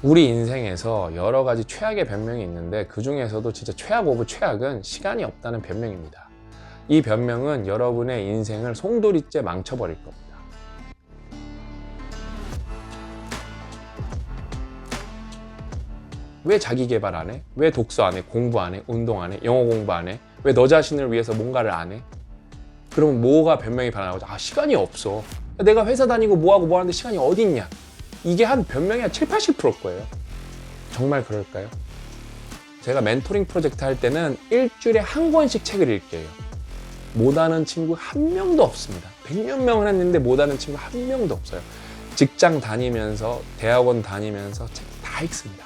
우리 인생에서 여러 가지 최악의 변명이 있는데 그 중에서도 진짜 최악 오브 최악은 시간이 없다는 변명입니다. 이 변명은 여러분의 인생을 송두리째 망쳐버릴 겁니다. 왜 자기 개발 안 해? 왜 독서 안 해? 공부 안 해? 운동 안 해? 영어 공부 안 해? 왜 너 자신을 위해서 뭔가를 안 해? 그러면 뭐가 변명이 나오죠? 시간이 없어. 내가 회사 다니고 뭐하고 뭐 하는데 시간이 어디 있냐? 이게 한 변명이 한 7, 80%일 거예요. 정말 그럴까요? 제가 멘토링 프로젝트 할 때는 일주일에 한 권씩 책을 읽게요. 못하는 친구 한 명도 없습니다. 100몇 명을 했는데 못하는 친구 한 명도 없어요. 직장 다니면서 대학원 다니면서 책 다 읽습니다.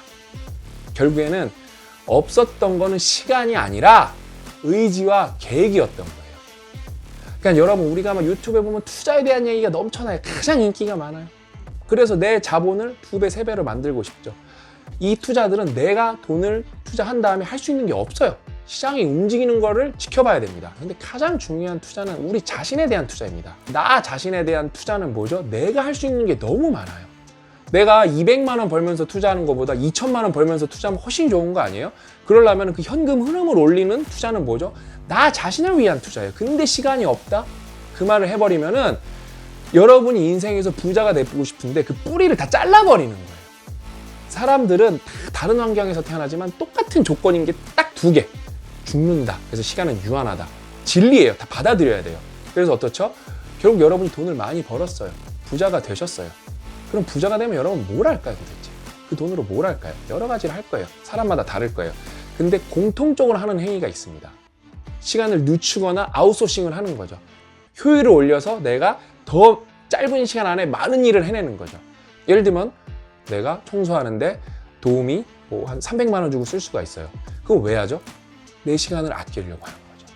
결국에는 없었던 거는 시간이 아니라 의지와 계획이었던 거예요. 그러니까 여러분, 우리가 막 유튜브에 보면 투자에 대한 얘기가 넘쳐나요. 가장 인기가 많아요. 그래서 내 자본을 2배, 3배로 만들고 싶죠. 이 투자들은 내가 돈을 투자한 다음에 할 수 있는 게 없어요. 시장이 움직이는 거를 지켜봐야 됩니다. 근데 가장 중요한 투자는 우리 자신에 대한 투자입니다. 나 자신에 대한 투자는 뭐죠? 내가 할 수 있는 게 너무 많아요. 내가 200만 원 벌면서 투자하는 것보다 2천만 원 벌면서 투자하면 훨씬 좋은 거 아니에요? 그러려면 그 현금 흐름을 올리는 투자는 뭐죠? 나 자신을 위한 투자예요. 근데 시간이 없다? 그 말을 해버리면은 여러분이 인생에서 부자가 되고 싶은데 그 뿌리를 다 잘라버리는 거예요. 사람들은 다 다른 환경에서 태어나지만 똑같은 조건인 게 딱 2개. 죽는다. 그래서 시간은 유한하다. 진리예요. 다 받아들여야 돼요. 그래서 어떻죠? 결국 여러분이 돈을 많이 벌었어요. 부자가 되셨어요. 그럼 부자가 되면 여러분 뭘 할까요, 도대체? 그 돈으로 뭘 할까요? 여러 가지를 할 거예요. 사람마다 다를 거예요. 근데 공통적으로 하는 행위가 있습니다. 시간을 늦추거나 아웃소싱을 하는 거죠. 효율을 올려서 내가 더 짧은 시간 안에 많은 일을 해내는 거죠. 예를 들면 내가 청소하는데 도우미 한 300만 원 주고 쓸 수가 있어요. 그거 왜 하죠? 내 시간을 아끼려고 하는 거죠.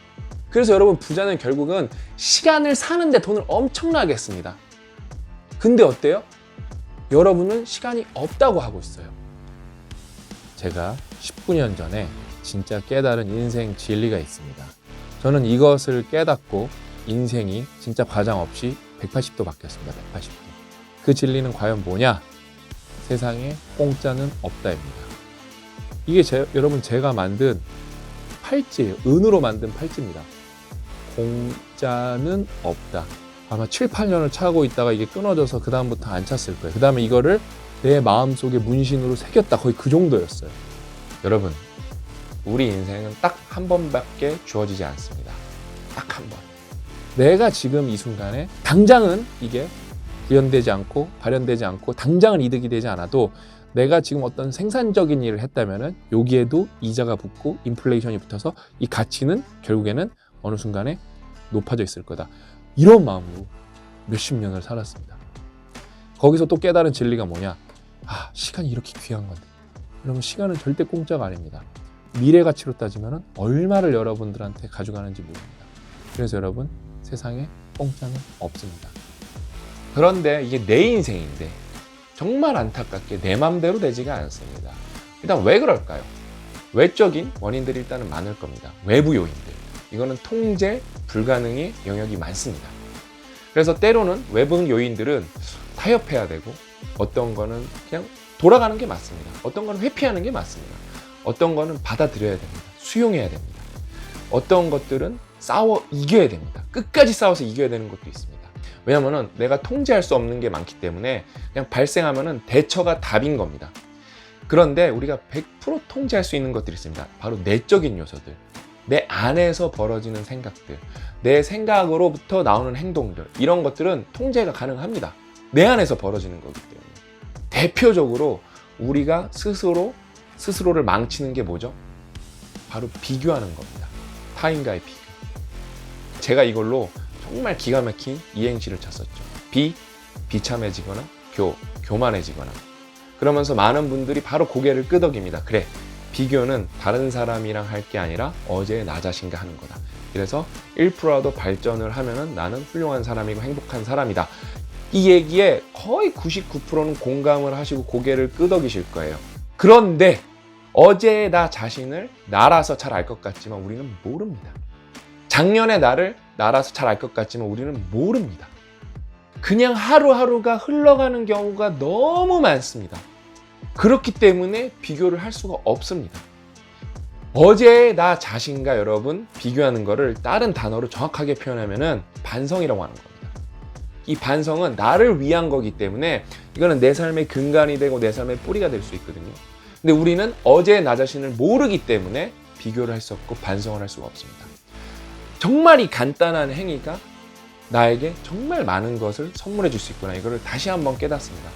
그래서 여러분, 부자는 결국은 시간을 사는데 돈을 엄청나게 씁니다. 근데 어때요? 여러분은 시간이 없다고 하고 있어요. 제가 19년 전에 진짜 깨달은 인생 진리가 있습니다. 저는 이것을 깨닫고 인생이 진짜 과장 없이 180도 바뀌었습니다. 180도. 그 진리는 과연 뭐냐? 세상에 공짜는 없다입니다. 이게 여러분, 제가 만든 팔찌예요. 은으로 만든 팔찌입니다. 공짜는 없다. 아마 7, 8년을 차고 있다가 이게 끊어져서 그 다음부터 안 찼을 거예요. 그 다음에 이거를 내 마음속에 문신으로 새겼다. 거의 그 정도였어요. 여러분, 우리 인생은 딱 한 번밖에 주어지지 않습니다. 딱 한 번. 내가 지금 이 순간에 당장은 이게 구현되지 않고 발현되지 않고 당장은 이득이 되지 않아도 내가 지금 어떤 생산적인 일을 했다면은 여기에도 이자가 붙고 인플레이션이 붙어서 이 가치는 결국에는 어느 순간에 높아져 있을 거다. 이런 마음으로 몇십 년을 살았습니다. 거기서 또 깨달은 진리가 뭐냐? 시간이 이렇게 귀한 건데. 여러분, 시간은 절대 공짜가 아닙니다. 미래 가치로 따지면 얼마를 여러분들한테 가져가는지 모릅니다. 그래서 여러분, 세상에 공짜는 없습니다. 그런데 이게 내 인생인데 정말 안타깝게 내 맘대로 되지가 않습니다. 일단 왜 그럴까요? 외적인 원인들이 일단은 많을 겁니다. 외부 요인들. 이거는 통제 불가능의 영역이 많습니다. 그래서 때로는 외부 요인들은 타협해야 되고, 어떤 거는 그냥 돌아가는 게 맞습니다. 어떤 거는 회피하는 게 맞습니다. 어떤 거는 받아들여야 됩니다. 수용해야 됩니다. 어떤 것들은 싸워 이겨야 됩니다. 끝까지 싸워서 이겨야 되는 것도 있습니다. 왜냐면은 내가 통제할 수 없는 게 많기 때문에 그냥 발생하면은 대처가 답인 겁니다. 그런데 우리가 100% 통제할 수 있는 것들이 있습니다. 바로 내적인 요소들. 내 안에서 벌어지는 생각들, 내 생각으로부터 나오는 행동들, 이런 것들은 통제가 가능합니다. 내 안에서 벌어지는 거기 때문에. 대표적으로 우리가 스스로를 망치는 게 뭐죠? 바로 비교하는 겁니다. 타인과의 비교. 제가 이걸로 정말 기가 막힌 이행시를 쳤었죠. 비참해지거나 교만해지거나. 그러면서 많은 분들이 바로 고개를 끄덕입니다. 그래, 비교는 다른 사람이랑 할 게 아니라 어제 나 자신과 하는 거다. 그래서 1%라도 발전을 하면은 나는 훌륭한 사람이고 행복한 사람이다. 이 얘기에 거의 99%는 공감을 하시고 고개를 끄덕이실 거예요. 그런데 어제의 나 자신을 나라서 잘 알 것 같지만 우리는 모릅니다. 작년의 나를 나라서 잘 알 것 같지만 우리는 모릅니다. 그냥 하루하루가 흘러가는 경우가 너무 많습니다. 그렇기 때문에 비교를 할 수가 없습니다. 어제의 나 자신과 여러분 비교하는 거를 다른 단어로 정확하게 표현하면은 반성이라고 하는 겁니다. 이 반성은 나를 위한 거기 때문에 이거는 내 삶의 근간이 되고 내 삶의 뿌리가 될 수 있거든요. 근데 우리는 어제의 나 자신을 모르기 때문에 비교를 할 수 없고 반성을 할 수가 없습니다. 정말 이 간단한 행위가 나에게 정말 많은 것을 선물해 줄 수 있구나, 이거를 다시 한번 깨닫습니다.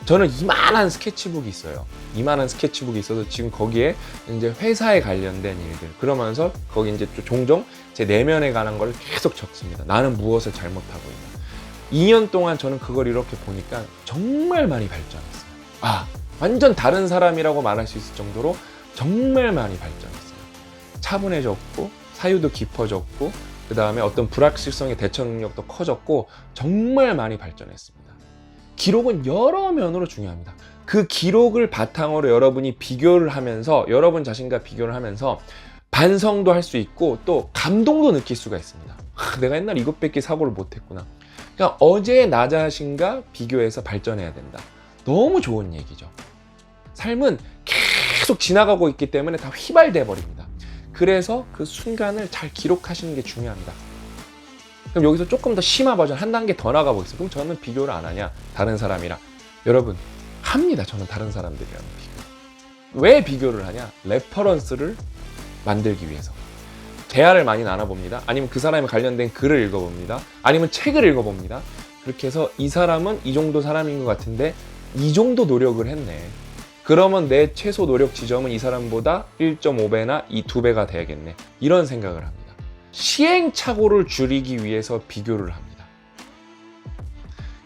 저는 이만한 스케치북이 있어요. 이만한 스케치북이 있어서 지금 거기에 이제 회사에 관련된 일들, 그러면서 거기 이제 종종 제 내면에 관한 걸 계속 적습니다. 나는 무엇을 잘못하고 있나. 2년 동안 저는 그걸 이렇게 보니까 정말 많이 발전했어요. 완전 다른 사람이라고 말할 수 있을 정도로 정말 많이 발전했어요. 차분해졌고, 사유도 깊어졌고, 그 다음에 어떤 불확실성의 대처 능력도 커졌고, 정말 많이 발전했습니다. 기록은 여러 면으로 중요합니다. 그 기록을 바탕으로 여러분이 비교를 하면서, 여러분 자신과 비교를 하면서 반성도 할 수 있고 또 감동도 느낄 수가 있습니다. 내가 옛날 이것밖에 사고를 못했구나. 그러니까 어제의 나 자신과 비교해서 발전해야 된다. 너무 좋은 얘기죠. 삶은 계속 지나가고 있기 때문에 다 휘발돼 버립니다. 그래서 그 순간을 잘 기록하시는 게 중요합니다. 그럼 여기서 조금 더 심화 버전 한 단계 더 나가 보겠습니다. 그럼 저는 비교를 안 하냐? 다른 사람이랑. 여러분, 합니다. 저는 다른 사람들이랑 비교. 왜 비교를 하냐? 레퍼런스를 만들기 위해서. 대화를 많이 나눠봅니다. 아니면 그 사람에 관련된 글을 읽어봅니다. 아니면 책을 읽어봅니다. 그렇게 해서 이 사람은 이 정도 사람인 것 같은데 이 정도 노력을 했네. 그러면 내 최소 노력 지점은 이 사람보다 1.5배나 이 2배가 돼야겠네. 이런 생각을 합니다. 시행착오를 줄이기 위해서 비교를 합니다.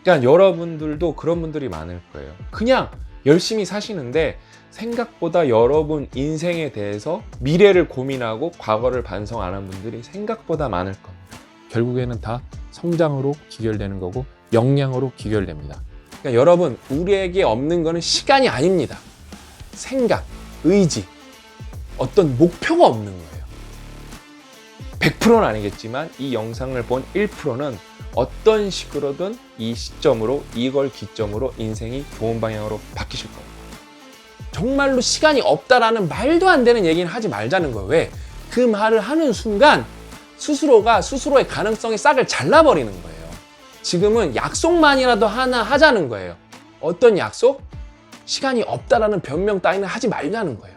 그러니까 여러분들도 그런 분들이 많을 거예요. 그냥 열심히 사시는데 생각보다 여러분 인생에 대해서 미래를 고민하고 과거를 반성 안 한 분들이 생각보다 많을 겁니다. 결국에는 다 성장으로 귀결되는 거고 역량으로 귀결됩니다. 그러니까 여러분, 우리에게 없는 거는 시간이 아닙니다. 생각, 의지, 어떤 목표가 없는 거예요. 100%는 아니겠지만 이 영상을 본 1%는 어떤 식으로든 이 시점으로, 이걸 기점으로 인생이 좋은 방향으로 바뀌실 겁니다. 정말로 시간이 없다라는 말도 안 되는 얘기는 하지 말자는 거예요. 왜? 그 말을 하는 순간 스스로가 스스로의 가능성의 싹을 잘라버리는 거예요. 지금은 약속만이라도 하나 하자는 거예요. 어떤 약속? 시간이 없다라는 변명 따위는 하지 말자는 거예요.